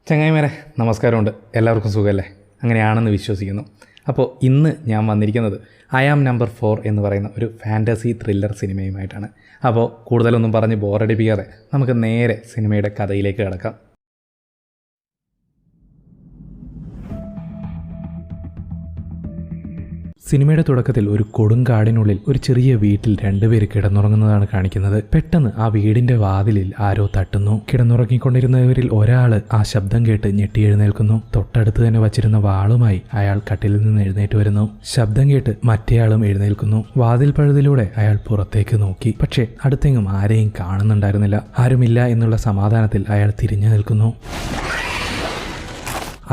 ചങ്ങായിമാരെ നമസ്കാരമുണ്ട്. എല്ലാവർക്കും സുഖമല്ലേ? അങ്ങനെയാണെന്ന് വിശ്വസിക്കുന്നു. അപ്പോൾ ഇന്ന് ഞാൻ വന്നിരിക്കുന്നത് ഐ ആം നമ്പർ 4 എന്ന് പറയുന്ന ഒരു ഫാൻറ്റസി ത്രില്ലർ സിനിമയുമായിട്ടാണ്. അപ്പോൾ കൂടുതലൊന്നും പറഞ്ഞ് ബോറടിപ്പിക്കാതെ നമുക്ക് നേരെ സിനിമയുടെ കഥയിലേക്ക് കിടക്കാം. സിനിമയുടെ തുടക്കത്തിൽ ഒരു കൊടുങ്കാടിനുള്ളിൽ ഒരു ചെറിയ വീട്ടിൽ രണ്ടുപേര് കിടന്നുറങ്ങുന്നതാണ് കാണിക്കുന്നത്. പെട്ടെന്ന് ആ വീടിന്റെ വാതിലിൽ ആരോ തട്ടുന്നു. കിടന്നുറങ്ങിക്കൊണ്ടിരുന്നവരിൽ ഒരാള് ആ ശബ്ദം കേട്ട് ഞെട്ടി എഴുന്നേൽക്കുന്നു. തൊട്ടടുത്ത് തന്നെ വച്ചിരുന്ന വാളുമായി അയാൾ കട്ടിലിൽ നിന്ന് എഴുന്നേറ്റ് വരുന്നു. ശബ്ദം കേട്ട് മറ്റേയാളും എഴുന്നേൽക്കുന്നു. വാതിൽ പഴുതിലൂടെ അയാൾ പുറത്തേക്ക് നോക്കി. പക്ഷേ അടുത്തെങ്ങും ആരെയും കാണുന്നുണ്ടായിരുന്നില്ല. ആരുമില്ല എന്നുള്ള സമാധാനത്തിൽ അയാൾ തിരിഞ്ഞു നിൽക്കുന്നു.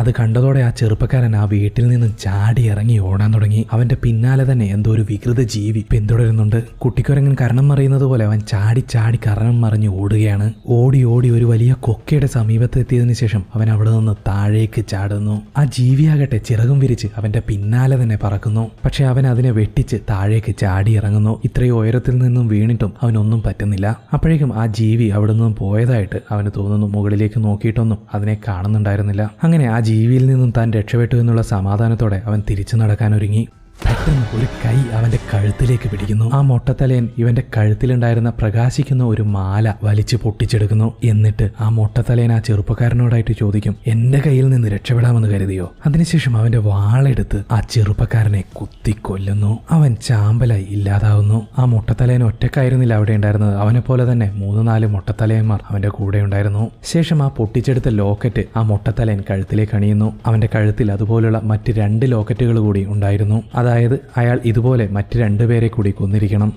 അത് കണ്ടതോടെ ആ ചെറുപ്പക്കാരൻ ആ വീട്ടിൽ നിന്ന് ചാടി ഇറങ്ങി ഓടാൻ തുടങ്ങി. അവന്റെ പിന്നാലെ തന്നെ എന്തോ ഒരു വികൃത ജീവി പിന്തുടരുന്നുണ്ട്. കുട്ടിക്കുരങ്ങൻ കരണം മറിയുന്നത് പോലെ അവൻ ചാടി ചാടി കരണം മറിഞ്ഞ് ഓടുകയാണ്. ഓടി ഓടി ഒരു വലിയ കൊക്കയുടെ സമീപത്ത് എത്തിയതിനു ശേഷം അവൻ അവിടെ നിന്ന് താഴേക്ക് ചാടുന്നു. ആ ജീവിയാകട്ടെ ചിറകും വിരിച്ച് അവന്റെ പിന്നാലെ തന്നെ പറക്കുന്നു. പക്ഷെ അവൻ അതിനെ വെട്ടിച്ച് താഴേക്ക് ചാടി ഇറങ്ങുന്നു. ഇത്രയും ഉയരത്തിൽ നിന്നും വീണിട്ടും അവനൊന്നും പറ്റുന്നില്ല. അപ്പോഴേക്കും ആ ജീവി അവിടെ നിന്നും പോയതായിട്ട് അവന് തോന്നുന്നു. മുകളിലേക്ക് നോക്കിയിട്ടൊന്നും അതിനെ കാണുന്നുണ്ടായിരുന്നില്ല. അങ്ങനെ ആ ജീവിയിൽ നിന്നും താൻ രക്ഷപ്പെട്ടു എന്നുള്ള സമാധാനത്തോടെ അവൻ തിരിച്ചു നടക്കാനൊരുങ്ങി. പെട്ടെന്ന് ഒരു കൈ അവന്റെ കഴുത്തിലേക്ക് പിടിക്കുന്നു. ആ മൊട്ടത്തലയൻ ഇവന്റെ കഴുത്തിലുണ്ടായിരുന്ന പ്രകാശിക്കുന്ന ഒരു മാല വലിച്ചു പൊട്ടിച്ചെടുക്കുന്നു. എന്നിട്ട് ആ മൊട്ടത്തലയൻ ആ ചെറുപ്പക്കാരനോടായിട്ട് ചോദിക്കും, എന്റെ കയ്യിൽ നിന്ന് രക്ഷപ്പെടാമെന്ന് കരുതിയോ? അതിനുശേഷം അവന്റെ വാളെടുത്ത് ആ ചെറുപ്പക്കാരനെ കുത്തിക്കൊല്ലുന്നു. അവൻ ചാമ്പലായി ഇല്ലാതാവുന്നു. ആ മൊട്ടത്തലയൻ ഒറ്റക്കായിരുന്നില്ല അവിടെ ഉണ്ടായിരുന്നത്. അവനെ പോലെ തന്നെ 3-4 മൊട്ടത്തലയന്മാർ അവന്റെ കൂടെ ഉണ്ടായിരുന്നു. ശേഷം ആ പൊട്ടിച്ചെടുത്ത ലോക്കറ്റ് ആ മൊട്ടത്തലയൻ കഴുത്തിലേക്ക് അണിയുന്നു. അവന്റെ കഴുത്തിൽ അതുപോലുള്ള മറ്റ് 2 ലോക്കറ്റുകൾ കൂടി ഉണ്ടായിരുന്നു. അതായത് അയാൾ ഇതുപോലെ മറ്റ് 2 പേരെ കൂടി കൊന്നിരിക്കണം.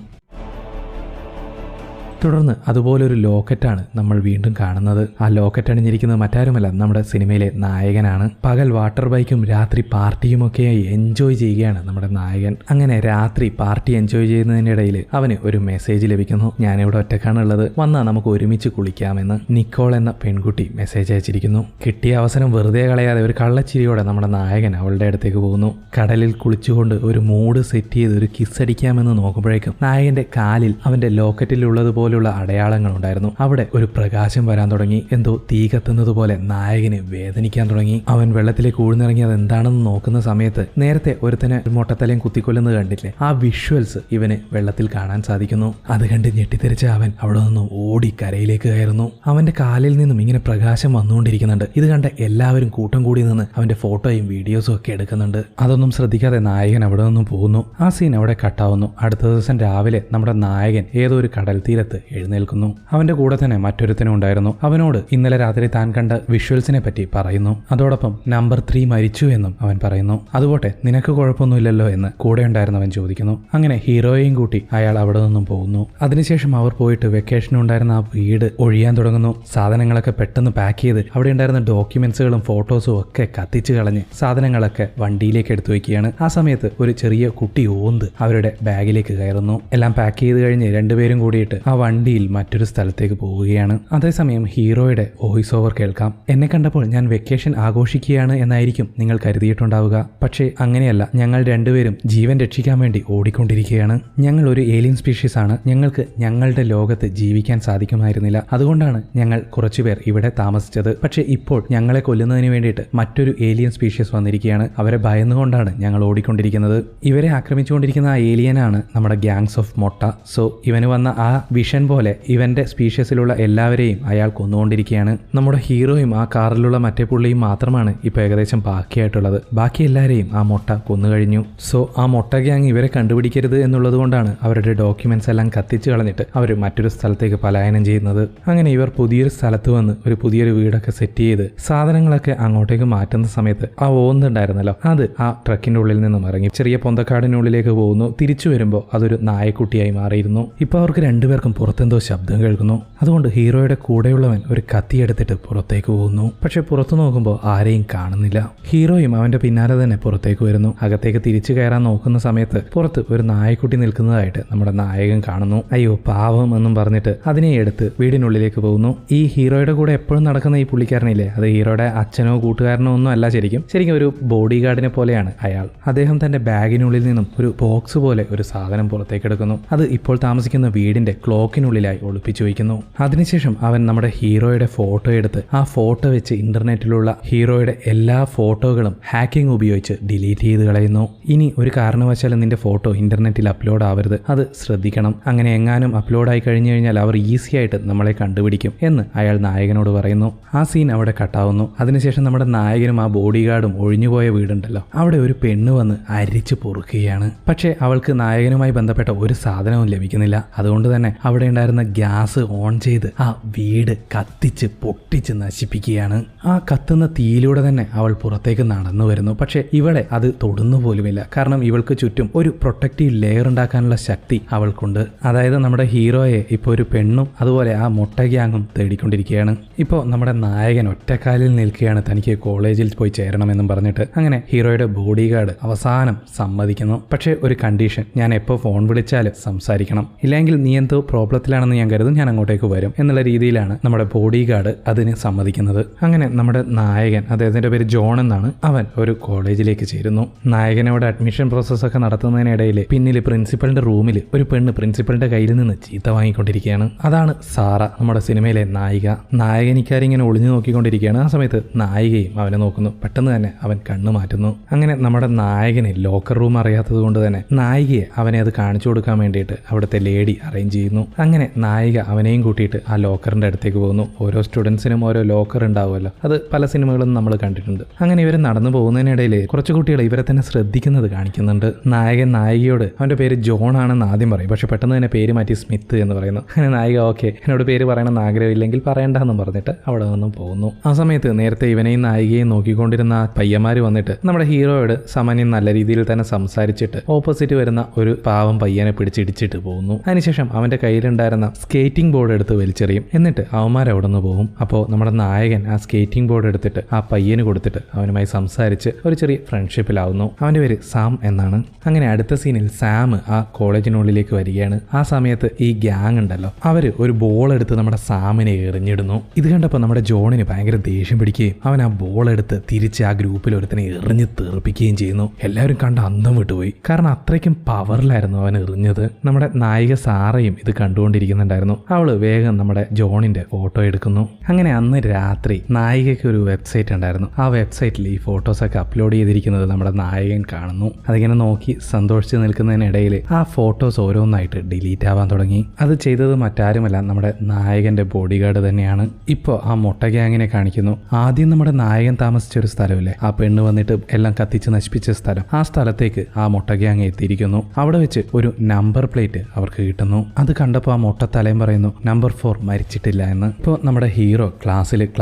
തുടർന്ന് അതുപോലൊരു ലോക്കറ്റാണ് നമ്മൾ വീണ്ടും കാണുന്നത്. ആ ലോക്കറ്റ് അണിഞ്ഞിരിക്കുന്നത് മറ്റാരുമല്ല, നമ്മുടെ സിനിമയിലെ നായകനാണ്. പകൽ വാട്ടർ ബൈക്കും രാത്രി പാർട്ടിയുമൊക്കെയായി എൻജോയ് ചെയ്യുകയാണ് നമ്മുടെ നായകൻ. അങ്ങനെ രാത്രി പാർട്ടി എൻജോയ് ചെയ്യുന്നതിനിടയിൽ അവന് ഒരു മെസ്സേജ് ലഭിക്കുന്നു. ഞാനിവിടെ ഒറ്റക്കാണുള്ളത്, വന്നാൽ നമുക്ക് ഒരുമിച്ച് കുളിക്കാമെന്ന് നിക്കോൾ എന്ന പെൺകുട്ടി മെസ്സേജ് അയച്ചിരിക്കുന്നു. കിട്ടിയ അവസരം വെറുതെ കളയാതെ ഒരു കള്ളച്ചിരിയോടെ നമ്മുടെ നായകൻ അവളുടെ അടുത്തേക്ക് പോകുന്നു. കടലിൽ കുളിച്ചുകൊണ്ട് ഒരു മൂഡ് സെറ്റ് ചെയ്ത് ഒരു കിസ് അടിക്കാമെന്ന് നോക്കുമ്പോഴേക്കും നായകന്റെ കാലിൽ അവന്റെ ലോക്കറ്റിലുള്ളതുപോലെ ുള്ള അടയാളങ്ങൾ ഉണ്ടായിരുന്നു. അവിടെ ഒരു പ്രകാശം വരാൻ തുടങ്ങി. എന്തോ തീ കത്തുന്നത് പോലെ നായകന് വേദനിക്കാൻ തുടങ്ങി. അവൻ വെള്ളത്തിലേക്ക് ഊഴ്ന്നിറങ്ങി അത് എന്താണെന്ന് നോക്കുന്ന സമയത്ത് നേരത്തെ ഒരുത്തനെ മൊട്ടത്തലയും കുത്തിക്കൊല്ലുന്നത് കണ്ടില്ലേ, ആ വിഷ്വൽസ് ഇവന് വെള്ളത്തിൽ കാണാൻ സാധിക്കുന്നു. അത് കണ്ട് ഞെട്ടിത്തെറിച്ച അവൻ അവിടെ നിന്ന് ഓടി കരയിലേക്ക് കയറുന്നു. അവന്റെ കാലിൽ നിന്നും ഇങ്ങനെ പ്രകാശം വന്നുകൊണ്ടിരിക്കുന്നുണ്ട്. ഇത് കണ്ട എല്ലാവരും കൂട്ടം കൂടി നിന്ന് അവന്റെ ഫോട്ടോയും വീഡിയോസും ഒക്കെ എടുക്കുന്നുണ്ട്. അതൊന്നും ശ്രദ്ധിക്കാതെ നായകൻ അവിടെ നിന്നും പോകുന്നു. ആ സീൻ അവിടെ കട്ടാവുന്നു. അടുത്ത ദിവസം രാവിലെ നമ്മുടെ നായകൻ ഏതോ ഒരു കടൽ തീരത്ത് എഴുന്നേൽക്കുന്നു. അവന്റെ കൂടെ തന്നെ മറ്റൊരുത്തനും ഉണ്ടായിരുന്നു. അവനോട് ഇന്നലെ രാത്രി താൻ കണ്ട വിഷ്വൽസിനെ പറ്റി പറയുന്നു. അതോടൊപ്പം നമ്പർ 3 മരിച്ചു എന്നും അവൻ പറയുന്നു. അതുപോട്ടെ, നിനക്ക് കുഴപ്പമൊന്നുമില്ലല്ലോ എന്ന് കൂടെ ഉണ്ടായിരുന്നവൻ ചോദിക്കുന്നു. അങ്ങനെ ഹീറോയെയും കൂട്ടി അയാൾ അവിടെ നിന്നും പോകുന്നു. അതിനുശേഷം അവർ പോയിട്ട് വെക്കേഷൻ ഉണ്ടായിരുന്ന ആ വീട് ഒഴിയാൻ തുടങ്ങുന്നു. സാധനങ്ങളൊക്കെ പെട്ടെന്ന് പാക്ക് ചെയ്ത് അവിടെ ഉണ്ടായിരുന്ന ഡോക്യുമെന്റ്സുകളും ഫോട്ടോസും ഒക്കെ കത്തിച്ചു കളഞ്ഞ് സാധനങ്ങളൊക്കെ വണ്ടിയിലേക്ക് എടുത്തു വയ്ക്കുകയാണ്. ആ സമയത്ത് ഒരു ചെറിയ കുട്ടി ഓന്ത് അവരുടെ ബാഗിലേക്ക് കയറുന്നു. എല്ലാം പാക്ക് ചെയ്ത് കഴിഞ്ഞ് 2 പേരും കൂടിയിട്ട് ആ വണ്ടിയിൽ മറ്റൊരു സ്ഥലത്തേക്ക് പോവുകയാണ്. അതേസമയം ഹീറോയുടെ വോയിസ് ഓവർ കേൾക്കാം. എന്നെ കണ്ടപ്പോൾ ഞാൻ വെക്കേഷൻ ആഘോഷിക്കുകയാണ് എന്നായിരിക്കും നിങ്ങൾ കരുതിയിട്ടുണ്ടാവുക. പക്ഷേ അങ്ങനെയല്ല. ഞങ്ങൾ 2 പേരും ജീവൻ രക്ഷിക്കാൻ വേണ്ടി ഓടിക്കൊണ്ടിരിക്കുകയാണ്. ഞങ്ങൾ ഒരു ഏലിയൻ സ്പീഷീസ് ആണ്. ഞങ്ങൾക്ക് ഞങ്ങളുടെ ലോകത്ത് ജീവിക്കാൻ സാധിക്കുമായിരുന്നില്ല. അതുകൊണ്ടാണ് ഞങ്ങൾ കുറച്ചുപേർ ഇവിടെ താമസിച്ചത്. പക്ഷേ ഇപ്പോൾ ഞങ്ങളെ കൊല്ലുന്നതിന് വേണ്ടിയിട്ട് മറ്റൊരു ഏലിയൻ സ്പീഷീസ് വന്നിരിക്കുകയാണ്. അവരെ ഭയന്നുകൊണ്ടാണ് ഞങ്ങൾ ഓടിക്കൊണ്ടിരിക്കുന്നത്. ഇവരെ ആക്രമിച്ചുകൊണ്ടിരിക്കുന്ന ആ ഏലിയനാണ് നമ്മുടെ ഗ്യാങ്സ് ഓഫ് മൊട്ട. സോ ഇവന് വന്ന ആ വിഷൻ പോലെ ഇവന്റെ സ്പീഷ്യസിലുള്ള എല്ലാവരെയും അയാൾ കൊന്നുകൊണ്ടിരിക്കുകയാണ്. നമ്മുടെ ഹീറോയും ആ കാറിലുള്ള മറ്റേ പുള്ളിയും മാത്രമാണ് ഇപ്പൊ ഏകദേശം ബാക്കിയായിട്ടുള്ളത്. ബാക്കി എല്ലാവരെയും ആ മൊട്ട കൊന്നുകഴിഞ്ഞു. സോ ആ മൊട്ട ഗ്യാങ് ഇവരെ കണ്ടുപിടിക്കരുത് എന്നുള്ളത് കൊണ്ടാണ് അവരുടെ ഡോക്യുമെന്റ്സ് എല്ലാം കത്തിച്ചു കളഞ്ഞിട്ട് അവർ മറ്റൊരു സ്ഥലത്തേക്ക് പലായനം ചെയ്യുന്നത്. അങ്ങനെ ഇവർ പുതിയൊരു സ്ഥലത്ത് വന്ന് ഒരു പുതിയൊരു വീടൊക്കെ സെറ്റ് ചെയ്ത് സാധനങ്ങളൊക്കെ അങ്ങോട്ടേക്ക് മാറ്റുന്ന സമയത്ത് ആ ഓന്നുണ്ടായിരുന്നല്ലോ, അത് ആ ട്രക്കിന്റെ ഉള്ളിൽ നിന്നും ഇറങ്ങി ചെറിയ പൊന്തക്കാടിനുള്ളിലേക്ക് പോകുന്നു. തിരിച്ചു വരുമ്പോൾ അതൊരു നായക്കുട്ടിയായി മാറിയിരുന്നു. ഇപ്പൊ അവർക്ക് 2 പേർക്കും പുറത്തെന്തോ ശബ്ദം കേൾക്കുന്നു. അതുകൊണ്ട് ഹീറോയുടെ കൂടെയുള്ളവൻ ഒരു കത്തിയെടുത്തിട്ട് പുറത്തേക്ക് പോകുന്നു. പക്ഷെ പുറത്തു നോക്കുമ്പോൾ ആരെയും കാണുന്നില്ല. ഹീറോയും അവന്റെ പിന്നാലെ തന്നെ പുറത്തേക്ക് വരുന്നു. അകത്തേക്ക് തിരിച്ചു കയറാൻ നോക്കുന്ന സമയത്ത് പുറത്ത് ഒരു നായക്കുട്ടി നിൽക്കുന്നതായിട്ട് നമ്മുടെ നായകൻ കാണുന്നു. അയ്യോ പാവം എന്നും പറഞ്ഞിട്ട് അതിനെ എടുത്ത് വീടിനുള്ളിലേക്ക് പോകുന്നു. ഈ ഹീറോയുടെ കൂടെ എപ്പോഴും നടക്കുന്ന ഈ പുള്ളിക്കാരനില്ലേ, അത് ഹീറോയുടെ അച്ഛനോ കൂട്ടുകാരനോ ഒന്നും അല്ല. ശരിക്കും ഒരു ബോഡി ഗാർഡിനെ പോലെയാണ് അയാൾ. അദ്ദേഹം തന്റെ ബാഗിനുള്ളിൽ നിന്നും ഒരു ബോക്സ് പോലെ ഒരു സാധനം പുറത്തേക്ക് എടുക്കുന്നു. അത് ഇപ്പോൾ താമസിക്കുന്ന വീടിന്റെ ക്ലോക്ക് ക്ലോക്കിനുള്ളിലായി ഒളിപ്പിച്ചു വയ്ക്കുന്നു. അതിനുശേഷം അവൻ നമ്മുടെ ഹീറോയുടെ ഫോട്ടോ എടുത്ത് ആ ഫോട്ടോ വെച്ച് ഇന്റർനെറ്റിലുള്ള ഹീറോയുടെ എല്ലാ ഫോട്ടോകളും ഹാക്കിംഗ് ഉപയോഗിച്ച് ഡിലീറ്റ് ചെയ്ത് കളയുന്നു. ഇനി ഒരു കാരണവശാലും നിന്റെ ഫോട്ടോ ഇന്റർനെറ്റിൽ അപ്ലോഡ് ആവരുത്, അത് ശ്രദ്ധിക്കണം. അങ്ങനെ എങ്ങാനും അപ്ലോഡായി കഴിഞ്ഞു കഴിഞ്ഞാൽ അവർ ഈസി ആയിട്ട് നമ്മളെ കണ്ടുപിടിക്കും എന്ന് അയാൾ നായകനോട് പറയുന്നു. ആ സീൻ അവിടെ കട്ടാവുന്നു. അതിനുശേഷം നമ്മുടെ നായകനും ആ ബോഡി ഗാർഡും ഒഴിഞ്ഞുപോയ വീടുണ്ടല്ലോ, അവിടെ ഒരു പെണ്ണ് വന്ന് അരിച്ചു പൊറുക്കുകയാണ്. പക്ഷേ അവൾക്ക് നായകനുമായി ബന്ധപ്പെട്ട ഒരു സാധനവും ലഭിക്കുന്നില്ല. അതുകൊണ്ട് തന്നെ അവിടെ ഉണ്ടായിരുന്ന ഗ്യാസ് ഓൺ ചെയ്ത് ആ വീട് കത്തിച്ച് പൊട്ടിച്ച് നശിപ്പിക്കുകയാണ്. ആ കത്തുന്ന തീയിലൂടെ തന്നെ അവൾ പുറത്തേക്ക് നടന്നു വരുന്നു. പക്ഷെ ഇവളെ അത് തൊടുന്നു പോലുമില്ല. കാരണം ഇവൾക്ക് ചുറ്റും ഒരു പ്രൊട്ടക്റ്റീവ് ലെയർ ഉണ്ടാക്കാനുള്ള ശക്തി അവൾക്കുണ്ട്. അതായത് നമ്മുടെ ഹീറോയെ ഇപ്പോൾ ഒരു പെണ്ണും അതുപോലെ ആ മൊട്ട ഗ്യാങ്ങും തേടിക്കൊണ്ടിരിക്കുകയാണ്. ഇപ്പോൾ നമ്മുടെ നായകൻ ഒറ്റക്കാലിൽ നിൽക്കുകയാണ്, തനിക്ക് കോളേജിൽ പോയി ചേരണമെന്നും പറഞ്ഞിട്ട്. അങ്ങനെ ഹീറോയുടെ ബോഡി ഗാർഡ് അവസാനം സമ്മതിക്കുന്നു. പക്ഷേ ഒരു കണ്ടീഷൻ, ഞാൻ എപ്പോൾ ഫോൺ വിളിച്ചാലും സംസാരിക്കണം, ഇല്ലെങ്കിൽ നീ എന്തോ പ്രോബ്ലത്തിലാണെന്ന് ഞാൻ കരുതും, ഞാൻ അങ്ങോട്ടേക്ക് വരും എന്നുള്ള രീതിയിലാണ് നമ്മുടെ ബോഡി ഗാർഡ് അതിന് സമ്മതിക്കുന്നത്. അങ്ങനെ നമ്മുടെ നായകൻ, അദ്ദേഹത്തിന്റെ പേര് ജോൺ എന്നാണ്, അവൻ ഒരു കോളേജിലേക്ക് ചേരുന്നു. നായകനോട് അഡ്മിഷൻ പ്രോസസ്സൊക്കെ നടത്തുന്നതിനിടയിൽ പിന്നിൽ പ്രിൻസിപ്പലിന്റെ റൂമിൽ ഒരു പെണ്ണ് പ്രിൻസിപ്പലിന്റെ കയ്യിൽ നിന്ന് ചീത്ത വാങ്ങിക്കൊണ്ടിരിക്കുകയാണ്. അതാണ് സാറ, നമ്മുടെ സിനിമയിലെ നായിക. നായകൻ ഇങ്ങനെ ഒളിഞ്ഞു നോക്കിക്കൊണ്ടിരിക്കുകയാണ്. ആ സമയത്ത് നായികയും അവനെ നോക്കുന്നു. പെട്ടെന്ന് തന്നെ അവൻ കണ്ണു മാറ്റുന്നു. അങ്ങനെ നമ്മുടെ നായകന് ലോക്കർ റൂം അറിയാത്തത് കൊണ്ട് തന്നെ നായികയെ അവനെ അത് കാണിച്ചു കൊടുക്കാൻ വേണ്ടിയിട്ട് അവിടുത്തെ ലേഡി അറേഞ്ച് ചെയ്യുന്നു. അങ്ങനെ നായിക അവനെയും കൂട്ടിയിട്ട് ആ ലോക്കറിന്റെ അടുത്തേക്ക് പോകുന്നു. ഓരോ സ്റ്റുഡൻസിനും ഓരോ ലോക്കർ ഉണ്ടാവുമല്ലോ, അത് പല സിനിമകളും നമ്മൾ കണ്ടിട്ടുണ്ട്. അങ്ങനെ ഇവർ നടന്നു പോകുന്നതിനിടയിൽ കുറച്ച് കുട്ടികൾ ഇവരെ തന്നെ ശ്രദ്ധിക്കുന്നത് കാണിക്കുന്നുണ്ട്. നായകൻ നായികയോട് അവന്റെ പേര് ജോൺ ആണെന്ന് ആദ്യം പറയും, പക്ഷെ പെട്ടെന്ന് തന്നെ പേര് മാറ്റി സ്മിത്ത് എന്ന് പറയുന്നു. അങ്ങനെ നായിക ഓക്കെ, എന്നോട് പേര് പറയണമെന്ന് ആഗ്രഹമില്ലെങ്കിൽ പറയണ്ടെന്ന് പറഞ്ഞിട്ട് അവിടെ നിന്നും പോകുന്നു. ആ സമയത്ത് നേരത്തെ ഇവനെയും നായികയും നോക്കിക്കൊണ്ടിരുന്ന ആ പയ്യന്മാർ വന്നിട്ട് നമ്മുടെ ഹീറോയോട് സാമാന്യം നല്ല രീതിയിൽ തന്നെ സംസാരിച്ചിട്ട് ഓപ്പോസിറ്റ് വരുന്ന ഒരു പാവം പയ്യനെ പിടിച്ചിടിച്ചിട്ട് പോകുന്നു. അതിനുശേഷം അവന്റെ കയ്യിലുണ്ടായിരുന്ന സ്കേറ്റിംഗ് ബോർഡ് എടുത്ത് വലിച്ചെറിയും. എന്നിട്ട് അവന്മാർ അവിടെ നിന്ന് പോകും. അപ്പോൾ നമ്മുടെ നായകൻ ആ സ്കേറ്റിംഗ് ബോർഡ് എടുത്തിട്ട് ആ പയ്യന് കൊടുത്തിട്ട് അവനുമായി സംസാരിച്ച് ഒരു ചെറിയ ഫ്രണ്ട്ഷിപ്പിലാവുന്നു. അവന്റെ പേര് സാം എന്നാണ്. അങ്ങനെ അടുത്ത സീനിൽ സാം ആ കോളേജിനുള്ളിലേക്ക് വരികയാണ്. ആ സമയത്ത് ഈ ഗ്യാങ് ഉണ്ടല്ലോ, അവര് ഒരു ബോൾ എടുത്ത് നമ്മുടെ സാമിനെ എറിഞ്ഞിടുന്നു. ഇത് കണ്ടപ്പോൾ നമ്മുടെ ജോണിന് ഭയങ്കര ദേഷ്യം പിടിക്കുകയും അവൻ ആ ബോൾ എടുത്ത് തിരിച്ച് ആ ഗ്രൂപ്പിൽ ഒരുത്തനെ എറിഞ്ഞ് തെറിപ്പിക്കുകയും ചെയ്യുന്നു. എല്ലാവരും കണ്ട് അന്തം വിട്ടുപോയി, കാരണം അത്രയ്ക്കും പവറിലായിരുന്നു അവൻ എറിഞ്ഞത്. നമ്മുടെ നായിക സാറയും ഇത് കണ്ടുകൊണ്ടിരിക്കുന്നുണ്ടായിരുന്നു. അവള് വേഗം നമ്മുടെ ജോണിന്റെ ഫോട്ടോ എടുക്കുന്നു. അങ്ങനെ അന്ന് രാത്രി നായികയ്ക്ക് ഒരു വെബ്സൈറ്റ് ഉണ്ടായിരുന്നു. ആ വെബ്സൈറ്റിൽ ഈ ഫോട്ടോസൊക്കെ അപ്ലോഡ് ചെയ്തിരിക്കുന്നത് നമ്മുടെ നായകൻ കാണുന്നു. അതിങ്ങനെ നോക്കി സന്തോഷിച്ച് നിൽക്കുന്നതിനിടയിൽ ആ ഫോട്ടോസ് ഓരോന്നായിട്ട് ഡിലീറ്റ് ആവാൻ തുടങ്ങി. അത് ചെയ്തത് മറ്റാരുമല്ല, നമ്മുടെ നായകന്റെ ബോഡി ഗാർഡ് തന്നെയാണ്. ഇപ്പോൾ ആ മൊട്ട ഗ്യാങ്ങിനെ കാണിക്കുന്നു. ആദ്യം നമ്മുടെ നായകൻ താമസിച്ച ഒരു സ്ഥലമില്ലേ, ആ പെണ്ണ് വന്നിട്ട് എല്ലാം കത്തിച്ച് നശിപ്പിച്ച സ്ഥലം, ആ സ്ഥലത്തേക്ക് ആ മൊട്ട ഗ്യാങ് എത്തിയിരിക്കുന്നു. അവിടെ വെച്ച് ഒരു നമ്പർ പ്ലേറ്റ് അവർക്ക് കിട്ടുന്നു. അത് കണ്ടപ്പോൾ ആ മൊട്ട തലയും പറയുന്നു നമ്പർ 4 മരിച്ചിട്ടില്ല എന്ന്. ഇപ്പോൾ നമ്മുടെ ഹീറോ ക്ലാസ്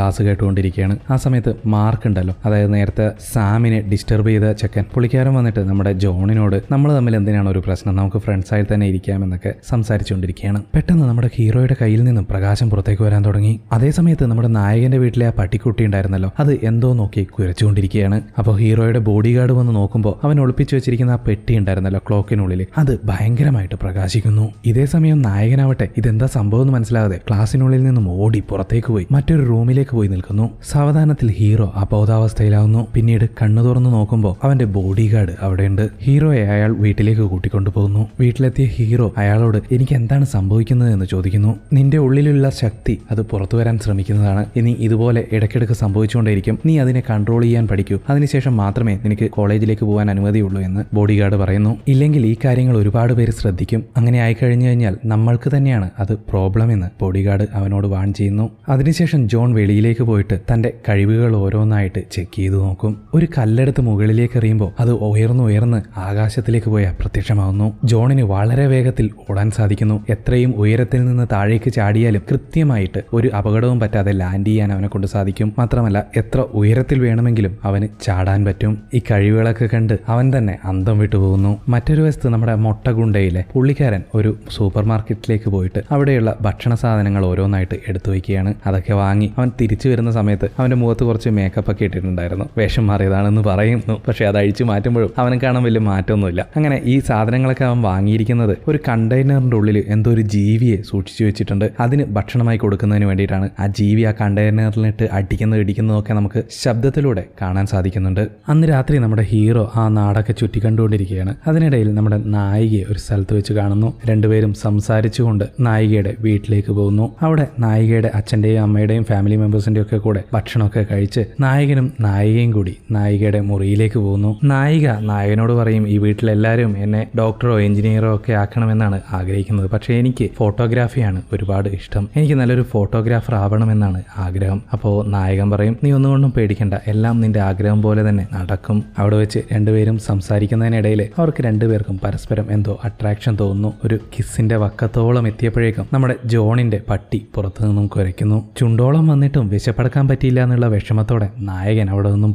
കേട്ടുകൊണ്ടിരിക്കുകയാണ്. ആ സമയത്ത് മാർക്ക് ഉണ്ടല്ലോ, അതായത് നേരത്തെ സാമിനെ ഡിസ്റ്റർബ് ചെയ്ത ചെക്കൻ, പുള്ളിക്കാരൻ വന്നിട്ട് നമ്മുടെ ജോണിനോട് നമ്മൾ തമ്മിൽ എന്തിനാണ് ഒരു പ്രശ്നം, നമുക്ക് ഫ്രണ്ട്സായി തന്നെ ഇരിക്കാമെന്നൊക്കെ സംസാരിച്ചുകൊണ്ടിരിക്കുകയാണ്. പെട്ടെന്ന് നമ്മുടെ ഹീറോയുടെ കയ്യിൽ നിന്നും പ്രകാശം പുറത്തേക്ക് വരാൻ തുടങ്ങി. അതേ സമയത്ത് നമ്മുടെ നായകന്റെ വീട്ടിലെ ആ പട്ടിക്കുട്ടി ഉണ്ടായിരുന്നല്ലോ, അത് എന്തോ നോക്കി കുരച്ചുകൊണ്ടിരിക്കുകയാണ്. അപ്പോൾ ഹീറോയുടെ ബോഡി ഗാർഡ് വന്ന് നോക്കുമ്പോൾ അവൻ ഒളിപ്പിച്ചു വെച്ചിരിക്കുന്ന ആ പെട്ടി ഉണ്ടായിരുന്നല്ലോ ക്ലോക്കിനുള്ളിൽ, അത് ഭയങ്കരമായിട്ട് പ്രകാശിക്കുന്നു. ഇതേ സമയം നായകനാവട്ടെ ഇതെന്താ സംഭവം എന്ന് മനസ്സിലാകാതെ ക്ലാസ്സിനുള്ളിൽ നിന്നും ഓടി പുറത്തേക്ക് പോയി മറ്റൊരു റൂമിലേക്ക് പോയി നിൽക്കുന്നു. സാവധാനത്തിൽ ഹീറോ അബോധാവസ്ഥയിലാവുന്നു. പിന്നീട് കണ്ണു തുറന്നു നോക്കുമ്പോൾ അവന്റെ ബോഡി ഗാർഡ് അവിടെയുണ്ട്. ഹീറോയെ അയാൾ വീട്ടിലേക്ക് കൂട്ടിക്കൊണ്ടു പോകുന്നു. വീട്ടിലെത്തിയ ഹീറോ അയാളോട് എനിക്ക് എന്താണ് സംഭവിക്കുന്നത് എന്ന് ചോദിക്കുന്നു. നിന്റെ ഉള്ളിലുള്ള ശക്തി അത് പുറത്തു വരാൻ ശ്രമിക്കുന്നതാണ്. ഇനി ഇതുപോലെ ഇടയ്ക്കിടയ്ക്ക് സംഭവിച്ചുകൊണ്ടേയിരിക്കും. നീ അതിനെ കൺട്രോൾ ചെയ്യാൻ പഠിക്കൂ. അതിനുശേഷം മാത്രമേ നിനക്ക് കോളേജിലേക്ക് പോകാൻ അനുമതിയുള്ളൂ എന്ന് ബോഡി ഗാർഡ് പറയുന്നു. ഇല്ലെങ്കിൽ ഈ കാര്യങ്ങൾ ഒരുപാട് പേര് ശ്രദ്ധിക്കും. അങ്ങനെ ആയിക്കഴിഞ്ഞു കഴിഞ്ഞാൽ നമ്മൾക്ക് തന്നെയാണ് അത് പ്രോബ്ലം എന്ന് ബോഡി ഗാർഡ് അവനോട് വാൺ ചെയ്യുന്നു. അതിനുശേഷം ജോൺ വെളിയിലേക്ക് പോയിട്ട് തന്റെ കഴിവുകൾ ഓരോന്നായിട്ട് ചെക്ക് ചെയ്തു നോക്കും. ഒരു കല്ലെടുത്ത് മുകളിലേക്ക് എറിയുമ്പോൾ അത് ഉയർന്ന് ആകാശത്തിലേക്ക് പോയി അപ്രത്യക്ഷമാവുന്നു. ജോണിന് വളരെ വേഗത്തിൽ ഓടാൻ സാധിക്കുന്നു. എത്രയും ഉയരത്തിൽ നിന്ന് താഴേക്ക് ചാടിയാലും കൃത്യമായിട്ട് ഒരു അപകടവും പറ്റാതെ ലാൻഡ് ചെയ്യാൻ അവനെ കൊണ്ട് സാധിക്കും. മാത്രമല്ല എത്ര ഉയരത്തിൽ വേണമെങ്കിലും അവന് ചാടാൻ പറ്റും. ഈ കഴിവുകളൊക്കെ കണ്ട് അവൻ തന്നെ അന്തം വിട്ടുപോകുന്നു. മറ്റൊരു വശത്ത് നമ്മുടെ മൊട്ടഗുണ്ടയിലെ പുള്ളിക്കാരൻ ഒരു സൂപ്പർ മാർക്കറ്റിലേക്ക് പോയിട്ട് അവിടെയുള്ള ഭക്ഷണ സാധനങ്ങൾ ഓരോന്നായിട്ട് എടുത്തു വയ്ക്കുകയാണ്. അതൊക്കെ വാങ്ങി അവൻ തിരിച്ചു വരുന്ന സമയത്ത് അവന്റെ മുഖത്ത് കുറച്ച് മേക്കപ്പ് ഒക്കെ ഇട്ടിട്ടുണ്ടായിരുന്നു. വേഷം മാറിയതാണെന്ന് പറയുന്നു. പക്ഷെ അത് അഴിച്ചു മാറ്റുമ്പോഴും അവനെ കാണാൻ വലിയ മാറ്റമൊന്നുമില്ല. അങ്ങനെ ഈ സാധനങ്ങളൊക്കെ അവൻ വാങ്ങിയിരിക്കുന്നത് ഒരു കണ്ടെയ്നറിന്റെ ഉള്ളിൽ എന്തോ ഒരു ജീവിയെ സൂക്ഷിച്ചു വെച്ചിട്ടുണ്ട്. അതിന് ഭക്ഷണമായി കൊടുക്കുന്നതിന് വേണ്ടിയിട്ടാണ്. ആ ജീവി ആ കണ്ടെയ്നറിലിട്ട് ഇടിക്കുന്നതൊക്കെ നമുക്ക് ശബ്ദത്തിലൂടെ കാണാൻ സാധിക്കുന്നുണ്ട്. അന്ന് രാത്രി നമ്മുടെ ഹീറോ ആ നാടൊക്കെ ചുറ്റിക്കണ്ടുകൊണ്ടിരിക്കുകയാണ്. അതിനിടയിൽ നമ്മുടെ നായികയെ ഒരു സ്ഥലത്ത് വെച്ച് കാണുന്നു. രണ്ടുപേരും കഴിച്ചുകൊണ്ട് നായികയുടെ വീട്ടിലേക്ക് പോകുന്നു. അവിടെ നായികയുടെ അച്ഛൻ്റെയും അമ്മയുടെയും ഫാമിലി മെമ്പേഴ്സിൻ്റെ ഒക്കെ കൂടെ ഭക്ഷണമൊക്കെ കഴിച്ച് നായകനും നായികയും കൂടി നായികയുടെ മുറിയിലേക്ക് പോകുന്നു. നായകനോട് പറയും, ഈ വീട്ടിലെല്ലാവരും എന്നെ ഡോക്ടറോ എഞ്ചിനീയറോ ഒക്കെ ആക്കണമെന്നാണ് ആഗ്രഹിക്കുന്നത്, പക്ഷേ എനിക്ക് ഫോട്ടോഗ്രാഫിയാണ് ഒരുപാട് ഇഷ്ടം, എനിക്ക് നല്ലൊരു ഫോട്ടോഗ്രാഫർ ആവണമെന്നാണ് ആഗ്രഹം. അപ്പോൾ നായകൻ പറയും, നീ ഒന്നുകൊണ്ടും പേടിക്കണ്ട, എല്ലാം നിന്റെ ആഗ്രഹം പോലെ തന്നെ നടക്കും. അവിടെ വെച്ച് രണ്ടുപേരും സംസാരിക്കുന്നതിനിടയിൽ അവർക്ക് രണ്ടുപേർക്കും പരസ്പരം എന്തോ അട്രാക്ഷൻ തോന്നുന്നു. ഒരു കിസ്സിന്റെ വക്കത്തോളം എത്തിയപ്പോഴേക്കും നമ്മുടെ ജോണിന്റെ പട്ടി പുറത്തു നിന്നും കുരയ്ക്കുന്നു. ചുണ്ടോളം വന്നിട്ടും വിശപ്പടക്കാൻ പറ്റിയില്ല എന്നുള്ള വിഷമത്തോടെ നായകൻ അവിടെ നിന്നും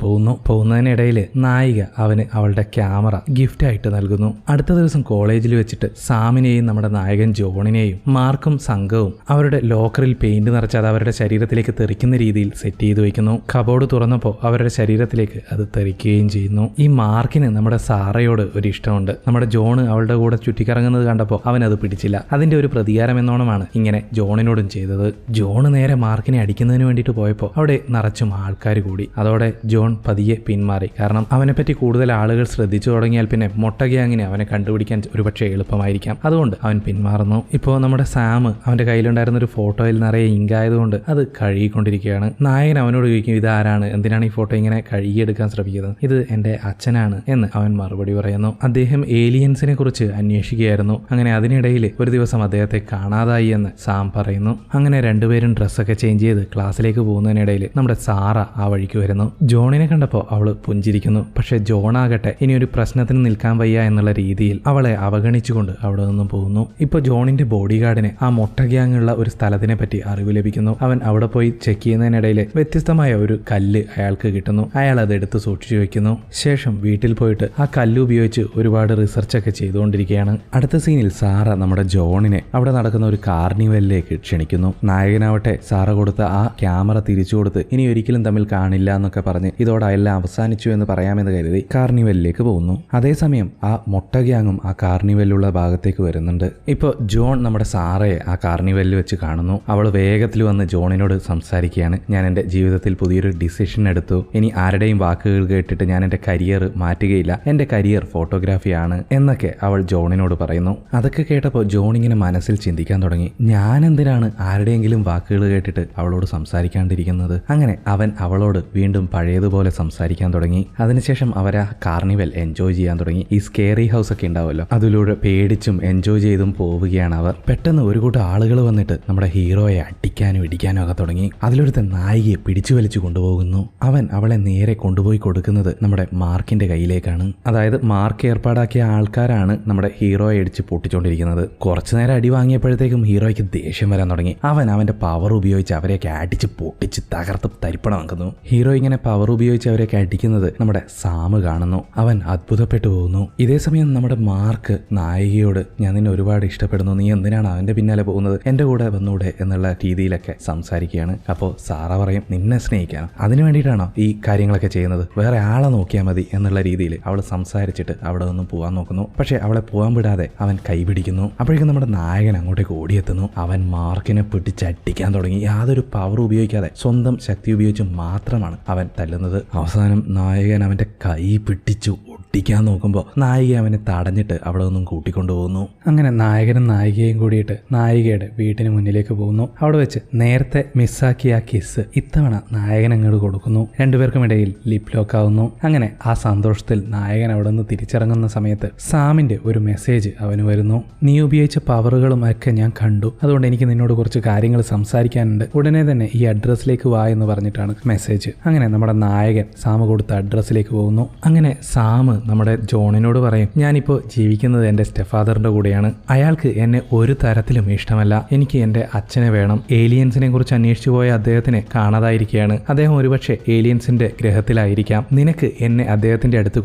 പോകുന്നതിനിടയിൽ നായിക അവന് അവളുടെ ക്യാമറ ഗിഫ്റ്റ് ആയിട്ട് നൽകുന്നു. അടുത്ത ദിവസം കോളേജിൽ വെച്ചിട്ട് സാമിനെയും നമ്മുടെ നായകൻ ജോണിനെയും മാർക്കും സംഘവും അവരുടെ ലോക്കറിൽ പെയിന്റ് നിറച്ച് അത് അവരുടെ ശരീരത്തിലേക്ക് തെറിക്കുന്ന രീതിയിൽ സെറ്റ് ചെയ്ത് വയ്ക്കുന്നു. കബോർഡ് തുറന്നപ്പോൾ അവരുടെ ശരീരത്തിലേക്ക് അത് തെറിക്കുകയും ചെയ്യുന്നു. ഈ മാർക്കിന് നമ്മുടെ സാറയോട് ഒരു ഇഷ്ടമുണ്ട്. നമ്മുടെ ജോണ് അവളുടെ കൂടെ ചുറ്റിക്കറങ്ങുന്നത് കണ്ടപ്പോൾ അവനത് പിടിച്ചില്ല. അതിന്റെ ഒരു പ്രതികാരം എന്നോണമാണ് ഇങ്ങനെ ജോണിനോടും ചെയ്തത്. ജോണ് നേരെ മാർക്കിനെ അടിക്കുന്നതിന് വേണ്ടിയിട്ട് പോയപ്പോൾ അവിടെ നിറച്ചും ആൾക്കാർ കൂടി. അതോടെ ജോൺ പതിയെ പിന്മാറി. കാരണം അവനെപ്പറ്റി കൂടുതൽ ആളുകൾ ശ്രദ്ധിച്ചു തുടങ്ങിയാൽ പിന്നെ മൊട്ട ഗ്യാങ്ങിനെ അവനെ കണ്ടുപിടിക്കാൻ ഒരുപക്ഷെ എളുപ്പമായിരിക്കാം. അതുകൊണ്ട് അവൻ പിന്മാറുന്നു. ഇപ്പോൾ നമ്മുടെ സാം അവന്റെ കയ്യിലുണ്ടായിരുന്ന ഒരു ഫോട്ടോയിൽ നിറയെ ഇങ്കായതുകൊണ്ട് അത് കഴുകിക്കൊണ്ടിരിക്കുകയാണ്. നായകൻ അവനോട് ചോദിക്കും, ഇതാരാണ്, എന്തിനാണ് ഈ ഫോട്ടോ ഇങ്ങനെ കഴുകിയെടുക്കാൻ ശ്രമിക്കുന്നത്? ഇത് എന്റെ അച്ഛനാണ് എന്ന് അവൻ മറുപടി പറയുന്നു. അദ്ദേഹം ഏലിയൻസിനെ കുറിച്ച് അന്വേഷിക്കുകയായിരുന്നു. അങ്ങനെ അതിനിടയിൽ ഒരു ദിവസം അദ്ദേഹത്തെ കാണാതായി എന്ന് സാം പറയുന്നു. അങ്ങനെ രണ്ടുപേരും ഡ്രസ്സൊക്കെ ചേഞ്ച് ചെയ്ത് ക്ലാസ്സിലേക്ക് പോകുന്നതിനിടയിൽ നമ്മുടെ സാറ ആ വഴിക്ക് വരുന്നു. ജോണിനെ കണ്ടപ്പോൾ അവള് പുഞ്ചിരിക്കുന്നു. പക്ഷെ ജോണാകട്ടെ ഇനി ഒരു പ്രശ്നത്തിന് നിൽക്കാൻ വയ്യ എന്നുള്ള രീതിയിൽ അവളെ അവഗണിച്ചുകൊണ്ട് അവിടെ നിന്നും പോകുന്നു. ഇപ്പൊ ജോണിന്റെ ബോഡി ഗാർഡിന് ആ മൊട്ട ഗ്യാങ്ങുള്ള ഒരു സ്ഥലത്തിനെ പറ്റി അറിവ് ലഭിക്കുന്നു. അവൻ അവിടെ പോയി ചെക്ക് ചെയ്യുന്നതിനിടയിൽ വ്യത്യസ്തമായ ഒരു കല്ല് അയാൾക്ക് കിട്ടുന്നു. അയാൾ അത് എടുത്ത് സൂക്ഷിച്ചു വെക്കുന്നു. ശേഷം വീട്ടിൽ പോയിട്ട് ആ കല്ല് ഉപയോഗിച്ച് ഒരുപാട് റിസർച്ച് ഒക്കെ ചെയ്തുകൊണ്ടിരിക്കുകയാണ്. അടുത്ത സീനിൽ സാറ നമ്മുടെ ജോണിനെ അവിടെ നടക്കുന്ന ഒരു കാർണിവലിലേക്ക് ക്ഷണിക്കുന്നു. നായകനാവട്ടെ സാറ കൊടുത്ത ആ ക്യാമറ തിരിച്ചു കൊടുത്ത് ഇനി ഒരിക്കലും തമ്മിൽ കാണില്ല എന്നൊക്കെ പറഞ്ഞ് ഇതോടെ എല്ലാം അവസാനിച്ചു എന്ന് പറയാമെന്ന് കരുതി കാർണിവലിലേക്ക് പോകുന്നു. അതേസമയം ആ മൊട്ട ഗ്യാങ്ങും ആ കാർണിവലിലുള്ള ഭാഗത്തേക്ക് വരുന്നുണ്ട്. ഇപ്പോൾ ജോൺ നമ്മുടെ സാറയെ ആ കാർണിവലിൽ വെച്ച് കാണുന്നു. അവൾ വേഗത്തിൽ വന്ന് ജോണിനോട് സംസാരിക്കുകയാണ്. ഞാൻ എൻ്റെ ജീവിതത്തിൽ പുതിയൊരു ഡിസിഷൻ എടുത്തു. ഇനി ആരുടെയും വാക്കുകൾ കേട്ടിട്ട് ഞാൻ എൻ്റെ കരിയർ മാറ്റുകയില്ല. എൻ്റെ കരിയർ ഫോട്ടോഗ്രാഫിയാണ് എന്നൊക്കെ അവൾ ജോണിനോട് പറയുന്നു. അതൊക്കെ കേട്ടപ്പോൾ ജോൺ ഇങ്ങനെ മനസ്സിൽ ചിന്തിക്കാൻ തുടങ്ങി, ഞാൻ എന്തിനാണ് ആരുടെയെങ്കിലും വാക്കുകൾ കേട്ടിട്ട് അവളോട് സംസാരിക്കാണ്ടിരിക്കുന്നത്? അങ്ങനെ അവൻ അവളോട് വീണ്ടും പഴയതുപോലെ സംസാരിക്കാൻ തുടങ്ങി. അതിനുശേഷം അവർ ആ കാർണിവൽ എൻജോയ് ചെയ്യാൻ തുടങ്ങി. ഈ സ്കേറി ഹൗസ് ഒക്കെ ഉണ്ടാവുമല്ലോ, അതിലൂടെ പേടിച്ചും എൻജോയ് ചെയ്തും പോവുകയാണ് അവർ. പെട്ടെന്ന് ഒരു കൂട്ടം ആളുകൾ വന്നിട്ട് നമ്മുടെ ഹീറോയെ അടിക്കാനും ഇടിക്കാനും ഒക്കെ തുടങ്ങി. അതിലൊരുത്തൻ നായികയെ പിടിച്ചു വലിച്ചു കൊണ്ടുപോകുന്നു. അവൻ അവളെ നേരെ കൊണ്ടുപോയി കൊടുക്കുന്നത് നമ്മുടെ മാർക്കിന്റെ കയ്യിലേക്കാണ്. അതായത് മാർക്ക് ഏർപ്പാടാക്കിയ ആൾക്കാരാണ് നമ്മുടെ ഹീറോയെ ഇടിച്ച് പൊട്ടിച്ചുകൊണ്ടിരിക്കുന്നത്. കുറച്ചു നേരം അടി വാങ്ങിയപ്പോഴത്തേക്കും ഹീറോയ്ക്ക് ദേഷ്യം വരാൻ തുടങ്ങി. അവന്റെ പവർ ഉപയോഗിച്ച് അവരെയൊക്കെ അടിച്ച് പൊട്ടിച്ച് തകർത്ത് തരിപ്പണമാക്കുന്നു. ഹീറോ ഇങ്ങനെ പവർ ഉപയോഗിച്ച് അവരെയൊക്കെ അടിക്കുന്നത് നമ്മുടെ സാമ് കാണുന്നു. അവൻ അത്ഭുതപ്പെട്ടു പോകുന്നു. ഇതേ സമയം നമ്മുടെ മാർക്ക് നായികയോട്, ഞാൻ നിന്നെ ഒരുപാട് ഇഷ്ടപ്പെടുന്നു, നീ എന്തിനാണ് അവന്റെ പിന്നാലെ പോകുന്നത്, എന്റെ കൂടെ വന്നൂടെ എന്നുള്ള രീതിയിലൊക്കെ സംസാരിക്കുകയാണ്. അപ്പോൾ സാറ പറയും, നിന്നെ സ്നേഹിക്കാനോ, അതിനു വേണ്ടിയിട്ടാണോ ഈ കാര്യങ്ങളൊക്കെ ചെയ്യുന്നത്, വേറെ ആളെ നോക്കിയാൽ മതി എന്നുള്ള രീതിയിൽ അവൾ സംസാരിച്ചിട്ട് അവിടെ നിന്നും പോകാൻ നോക്കുന്നു. പക്ഷെ അവളെ പോകാൻ വിടാതെ അവൻ കൈപിടിക്കുന്നു. അപ്പോഴേക്കും നമ്മുടെ നായകൻ അങ്ങോട്ടേക്ക് ഓടിയെത്തുന്നു. അവൻ മാർക്കിനെ പിടിച്ചടിക്കാൻ തുടങ്ങി. യാതൊരു പവർ ഉപയോഗിക്കാതെ സ്വന്തം ശക്തി ഉപയോഗിച്ച് മാത്രമാണ് അവൻ തല്ലുന്നത്. അവസാനം നായകൻ അവന്റെ കൈ പിടിച്ചു ഒട്ടിക്കാൻ നോക്കുമ്പോൾ നായിക അവനെ തടഞ്ഞിട്ട് അവിടെ നിന്നും കൂട്ടിക്കൊണ്ടുപോകുന്നു. അങ്ങനെ നായകനും നായികയും കൂടിയിട്ട് നായികയുടെ വീട്ടിന് മുന്നിലേക്ക് പോകുന്നു. അവിടെ വെച്ച് നേരത്തെ മിസ്സാക്കിയ ആ കിസ് ഇത്തവണ നായകൻ അങ്ങോട്ട് കൊടുക്കുന്നു. രണ്ടുപേർക്കും ഇടയിൽ ലിപ് ലോക്ക് ആവുന്നു. അങ്ങനെ ആ സന്തോഷത്തിൽ നായകൻ അവിടെ നിന്ന് തിരിച്ചിറങ്ങുന്ന സമയത്ത് സാമിന്റെ ഒരു മെസ്സേജ് അവന് വരുന്നു. നീ ഉപയോഗിച്ച പവറുകളും ഒക്കെ ഞാൻ കണ്ടു, അതുകൊണ്ട് എനിക്ക് നിന്നോട് കുറച്ച് കാര്യങ്ങൾ സംസാരിക്കാനുണ്ട്, ഉടനെ തന്നെ ഈ അഡ്രസ്സിലേക്ക് വാ എന്ന് പറഞ്ഞിട്ടാണ് മെസ്സേജ്. അങ്ങനെ നമ്മുടെ നായകൻ സാമ് കൊടുത്ത അഡ്രസ്സിലേക്ക് പോകുന്നു. അങ്ങനെ സാമ് നമ്മുടെ ജോണിനോട് പറയും, ഞാനിപ്പോൾ ജീവിക്കുന്നത് എൻ്റെ സ്റ്റെഫാദറിന്റെ കൂടെയാണ്, അയാൾക്ക് എന്നെ ഒരു തരത്തിലും ഇഷ്ടമല്ല, എനിക്ക് എൻ്റെ അച്ഛനെ വേണം, ഏലിയൻസിനെ കുറിച്ച് അന്വേഷിച്ചു പോയ അദ്ദേഹത്തിനെ കാണാതായിരിക്കുകയാണ്, അദ്ദേഹം ഒരുപക്ഷെ ഏലിയൻസിന്റെ ഗ്രഹത്തിലായിരിക്കാം, നിനക്ക് എന്നെ അദ്ദേഹത്തിന്റെ അടുത്ത്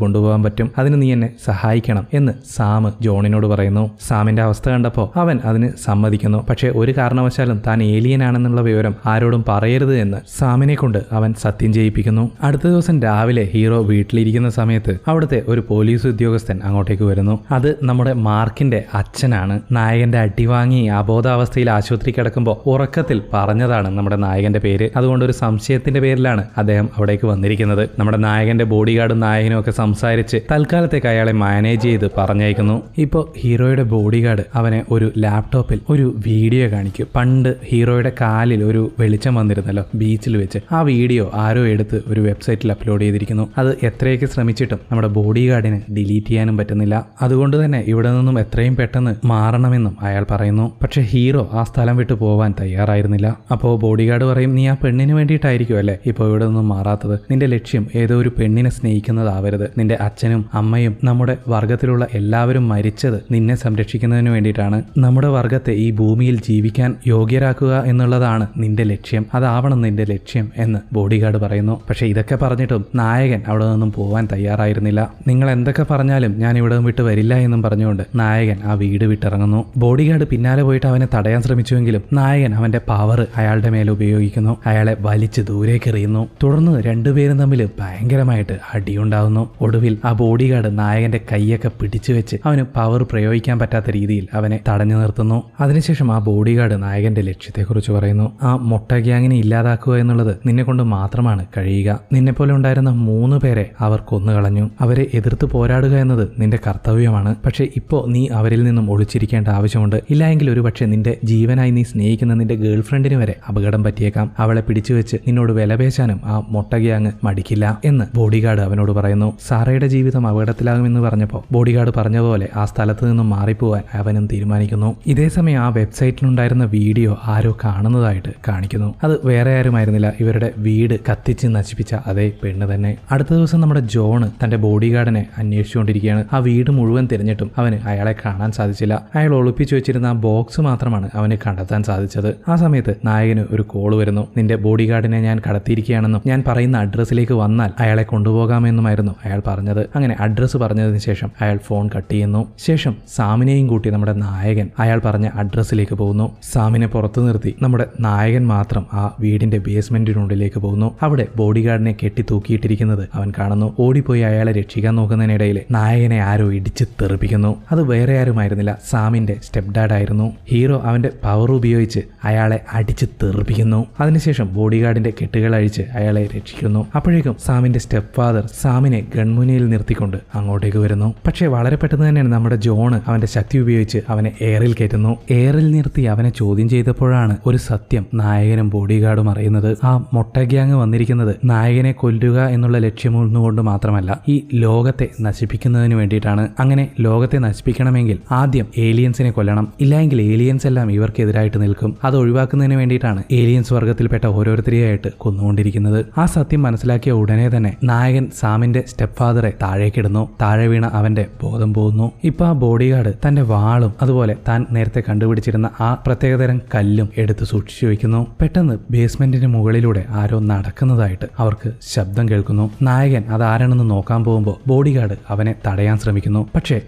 കൊണ്ടുപോകാൻ പറ്റും, അതിന് നീ എന്നെ സഹായിക്കണം എന്ന് സാമ് ജോണിനോട് പറയുന്നു. സാമിന്റെ അവസ്ഥ കണ്ടപ്പോൾ അവൻ അതിന് സമ്മതിക്കുന്നു. പക്ഷേ ഒരു കാരണവശാലും താൻ ഏലിയൻ ആണെന്നുള്ള വിവരം ആരോടും പറയരുത് എന്ന് സാമിനെ കൊണ്ട് അവൻ സത്യം ചെയ്യിപ്പിക്കുന്നു. അടുത്ത ദിവസം രാവിലെ ഹീറോ വീട്ടിലിരിക്കുന്ന സമയത്ത് അവിടുത്തെ ഒരു പോലീസ് ഉദ്യോഗസ്ഥൻ അങ്ങോട്ടേക്ക് വരുന്നു. അത് നമ്മുടെ മാർക്കിന്റെ അച്ഛനാണ്. നായകന്റെ അടിവാങ്ങി അബോധാവസ്ഥയിൽ ആശുപത്രി കിടക്കുമ്പോൾ ഉറക്കത്തിൽ പറഞ്ഞതാണ് നമ്മുടെ നായകന്റെ പേര്. അതുകൊണ്ട് ഒരു സംശയത്തിന്റെ പേരിലാണ് അദ്ദേഹം അവിടേക്ക് വന്നിരിക്കുന്നത്. നമ്മുടെ നായകന്റെ ബോഡി ഗാർഡും നായകനും ഒക്കെ സംസാരിച്ച് തൽക്കാലത്തേക്ക് അയാളെ മാനേജ് ചെയ്ത് പറഞ്ഞയക്കുന്നു. ഇപ്പോൾ ഹീറോയുടെ ബോഡി ഗാർഡ് അവനെ ഒരു ലാപ്ടോപ്പിൽ ഒരു വീഡിയോ കാണിക്കും. പണ്ട് ഹീറോയുടെ കാലിൽ ഒരു വെളിച്ചം വന്നിരുന്നല്ലോ ബീച്ചിൽ വെച്ച്. ആ വീഡിയോ ആരോ എടുത്ത് ഒരു വെബ്സൈറ്റിൽ അപ്ലോഡ് ചെയ്തിരിക്കുന്നു. അത് എത്രയൊക്കെ ശ്രമിച്ചിട്ടും നമ്മുടെ ബോഡി ഗാർഡിന് ഡിലീറ്റ് ചെയ്യാനും പറ്റുന്നില്ല. അതുകൊണ്ട് തന്നെ ഇവിടെ നിന്നും എത്രയും പെട്ടെന്ന് മാറണമെന്നും അയാൾ പറയുന്നു. പക്ഷെ ഹീറോ ആ സ്ഥലം വിട്ടു പോവാൻ തയ്യാറായിരുന്നില്ല. അപ്പോൾ ബോഡി ഗാർഡ് പറയും, നീ ആ പെണ്ണിന് വേണ്ടിയിട്ടായിരിക്കും അല്ലേ ഇപ്പോൾ ഇവിടെ നിന്നും മാറാത്തത്. നിന്റെ ലക്ഷ്യം ഏതോ ഒരു പെണ്ണിനെ സ്നേഹിക്കുന്നതാവരുത്. നിന്റെ അച്ഛനും അമ്മയും നമ്മുടെ വർഗത്തിലുള്ള എല്ലാവരും മരിച്ചത് നിന്നെ സംരക്ഷിക്കുന്നതിന് വേണ്ടിയിട്ടാണ്. നമ്മുടെ വർഗത്തെ ഈ ഭൂമിയിൽ ജീവിക്കാൻ യോഗ്യരാക്കുക എന്നുള്ളതാണ് നിന്റെ ലക്ഷ്യം. അതാവണം നിന്റെ ലക്ഷ്യം എന്ന് ബോഡി ഗാർഡ് പറയുന്നു. പക്ഷെ ഇതൊക്കെ പറഞ്ഞിട്ടും നായകൻ അവിടെ നിന്നും പോവാൻ തയ്യാറായിരുന്നില്ല. നിങ്ങൾ എന്തൊക്കെ പറഞ്ഞാലും ഞാൻ ഇവിടെ വിട്ട് വരില്ല എന്നും പറഞ്ഞുകൊണ്ട് നായകൻ ആ വീട് വിട്ടിറങ്ങുന്നു. ബോഡി ഗാർഡ് പിന്നാലെ പോയിട്ട് അവനെ തടയാൻ ശ്രമിച്ചുവെങ്കിലും നായകൻ അവന്റെ പവർ അയാളുടെ മേലെ ഉപയോഗിക്കുന്നു. അയാളെ വലിച്ച് ദൂരേക്ക് എറിയുന്നു. തുടർന്ന് രണ്ടുപേരും തമ്മിൽ ഭയങ്കരമായിട്ട് അടിയുണ്ടാകുന്നു. ഒടുവിൽ ആ ബോഡി ഗാർഡ് നായകന്റെ കൈയൊക്കെ പിടിച്ചു വെച്ച് അവന് പവർ പ്രയോഗിക്കാൻ പറ്റാത്ത രീതിയിൽ അവനെ തടഞ്ഞു നിർത്തുന്നു. അതിനുശേഷം ആ ബോഡി ഗാർഡ് നായകന്റെ ലക്ഷ്യത്തെക്കുറിച്ച് പറയുന്നു. ആ മൊട്ട ഗ്യാങ്ങിനെ ഇല്ലാതാക്കുക എന്നുള്ളത് നിന്നെ കൊണ്ട് മാത്രമാണ് കഴിയുക. നിന്നെപ്പോലെ ഉണ്ടായിരുന്ന 3 പേരെ അവർ കൊന്നുകളഞ്ഞു. അവരെ എതിർത്ത് പോരാടുക എന്നത് നിന്റെ കർത്തവ്യമാണ്. പക്ഷെ ഇപ്പോൾ നീ അവരിൽ നിന്നും ഒളിച്ചിരിക്കേണ്ട ആവശ്യമുണ്ട്. ഇല്ലായെങ്കിൽ ഒരു പക്ഷേ നിന്റെ ജീവനായി നീ സ്നേഹിക്കുന്ന നിന്റെ ഗേൾ ഫ്രണ്ടിന് വരെ അപകടം പറ്റിയേക്കാം. അവളെ പിടിച്ചു വെച്ച് നിന്നോട് വിലപേശാനും ആ മൊട്ട ഗ്യാങ് മടിക്കില്ല എന്ന് ബോഡി ഗാർഡ് അവനോട് പറയുന്നു. സാറയുടെ ജീവിതം അപകടത്തിലാകുമെന്ന് പറഞ്ഞപ്പോൾ ബോഡി ഗാർഡ് പറഞ്ഞ പോലെ ആ സ്ഥലത്ത് നിന്നും മാറിപ്പോവാൻ അവനും തീരുമാനിക്കുന്നു. ഇതേസമയം ആ വെബ്സൈറ്റിലുണ്ടായിരുന്ന വീഡിയോ ആരോ കാണുന്നതായിട്ട് കാണിക്കുന്നു. അത് വേറെ ആരുമായിരുന്നില്ല, ഇവരുടെ വീട് കത്തിച്ച് നശിപ്പിച്ച അതേ പെണ്ണ് തന്നെ. അടുത്ത ദിവസം നമ്മുടെ ജോണ് തന്റെ ബോഡി ഗാർഡിനെ അന്വേഷിച്ചുകൊണ്ടിരിക്കുകയാണ്. ആ വീട് മുഴുവൻ തിരഞ്ഞിട്ടും അവന് അയാളെ കാണാൻ സാധിച്ചില്ല. അയാൾ ഒളിപ്പിച്ചു വെച്ചിരുന്ന ആ ബോക്സ് മാത്രമാണ് അവന് കണ്ടെത്താൻ സാധിച്ചത്. ആ സമയത്ത് നായകന് ഒരു കോള് വരുന്നു. നിന്റെ ബോഡി ഗാർഡിനെ ഞാൻ കടത്തിയിരിക്കുകയാണെന്നും ഞാൻ പറയുന്ന അഡ്രസ്സിലേക്ക് വന്നാൽ അയാളെ കൊണ്ടുപോകാമെന്നുമായിരുന്നു അയാൾ പറഞ്ഞത്. അങ്ങനെ അഡ്രസ്സ് പറഞ്ഞതിന് ശേഷം അയാൾ ഫോൺ കട്ട് ചെയ്യുന്നു. ശേഷം സാമിനെയും കൂട്ടി നമ്മുടെ നായകൻ അയാൾ പറഞ്ഞ അഡ്രസ്സിലേക്ക് പോകുന്നു. സാമിനെ പുറത്തു നിർത്തി നമ്മുടെ നായകൻ മാത്രം ആ വീടിന്റെ ബേസ്മെന്റിനുള്ളിലേക്ക് പോകുന്നു. അവിടെ ബോഡി ഗാർഡിനെ കെട്ടി തൂക്കിയിട്ടിരിക്കുന്നത് അവൻ കാണുന്നു. ഓടിപ്പോയി അയാളെ രക്ഷിക്കാൻ നോക്കുന്നതിനിടയിൽ നായകനെ ആരോ ഇടിച്ച് തെറിപ്പിക്കുന്നു. അത് വേറെ ആരുമായിരുന്നില്ല, സാമിന്റെ സ്റ്റെപ്പ് ഡാഡ് ആയിരുന്നു. ഹീറോ അവന്റെ പവർ ഉപയോഗിച്ച് അയാളെ അടിച്ച് തെറിപ്പിക്കുന്നു. അതിനുശേഷം ബോഡി ഗാർഡിന്റെ കെട്ടുകൾ അഴിച്ച് അയാളെ രക്ഷിക്കുന്നു. അപ്പോഴേക്കും സാമിന്റെ സ്റ്റെപ്പ് ഫാദർ സാമിനെ ഗൺമുനയിൽ നിർത്തിക്കൊണ്ട് അങ്ങോട്ടേക്ക് വരുന്നു. പക്ഷേ വളരെ പെട്ടെന്ന് തന്നെയാണ് നമ്മുടെ ജോണ് അവന്റെ ശക്തി ഉപയോഗിച്ച് അവനെ എയറിൽ കയറ്റുന്നു. എയറിൽ നിർത്തി അവനെ ചോദ്യം ചെയ്തപ്പോഴാണ് ഒരു സത്യം നായകനും ബോഡി ഗാർഡും അറിയുന്നത്. ആ മൊട്ട ഗ്യാങ് വന്നിരിക്കുന്നത് നായകനെ കൊല്ലുക എന്നുള്ള ലക്ഷ്യമൊന്നുകൊണ്ട് മാത്രമല്ല, ഈ ലോകത്തെ നശിപ്പിക്കുന്നതിന് വേണ്ടിയിട്ടാണ്. അങ്ങനെ ലോകത്തെ നശിപ്പിക്കണമെങ്കിൽ ആദ്യം ഏലിയൻസിനെ കൊല്ലണം. ഇല്ലെങ്കിൽ ഏലിയൻസ് എല്ലാം ഇവർക്കെതിരായിട്ട് നിൽക്കും. അത് ഒഴിവാക്കുന്നതിന് വേണ്ടിയിട്ടാണ് ഏലിയൻസ് വർഗത്തിൽപ്പെട്ട ഓരോരുത്തരെയായിട്ട് കൊന്നുകൊണ്ടിരിക്കുന്നത്. ആ സത്യം മനസ്സിലാക്കിയ ഉടനെ തന്നെ നായകൻ സാമിന്റെ സ്റ്റെപ്പ് ഫാദറെ താഴേക്കിടുന്നു. താഴെ വീണ അവന്റെ ബോധം പോകുന്നു. ഇപ്പൊ ആ ബോഡി ഗാർഡ് തന്റെ വാളും അതുപോലെ താൻ നേരത്തെ കണ്ടുപിടിച്ചിരുന്ന ആ പ്രത്യേകതരം കല്ലും എടുത്ത് സൂക്ഷിച്ചു വയ്ക്കുന്നു. പെട്ടെന്ന് ബേസ്മെന്റിന് മുകളിലൂടെ ആരോ നടക്കുന്നതായിട്ട് അവർക്ക് ശബ്ദം കേൾക്കുന്നു. നായകൻ അതാരാണെന്ന് നോക്കാൻ പോകുമ്പോൾ ബോഡി ഗാർഡ് അവനെ തടയാൻ ശ്രമിക്കുന്നു. പക്ഷേ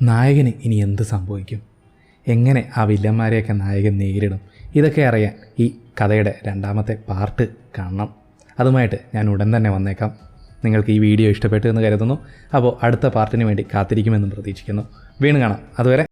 നായകന് ഇനി എന്ത് സംഭവിക്കും? എങ്ങനെ ആ വില്ലന്മാരെയൊക്കെ നായകൻ നേരിടും? ഇതൊക്കെ അറിയാൻ ഈ കഥയുടെ 2ാമത്തെ പാർട്ട് കാണണം. അതുമായിട്ട് ഞാൻ ഉടൻ തന്നെ വന്നേക്കാം. നിങ്ങൾക്ക് ഈ വീഡിയോ ഇഷ്ടപ്പെട്ടു എന്ന് കരുതുന്നു. അപ്പോൾ അടുത്ത പാർട്ടിന് വേണ്ടി കാത്തിരിക്കുമെന്നും പ്രതീക്ഷിക്കുന്നു. വീണ്ടും കാണാം. അതുവരെ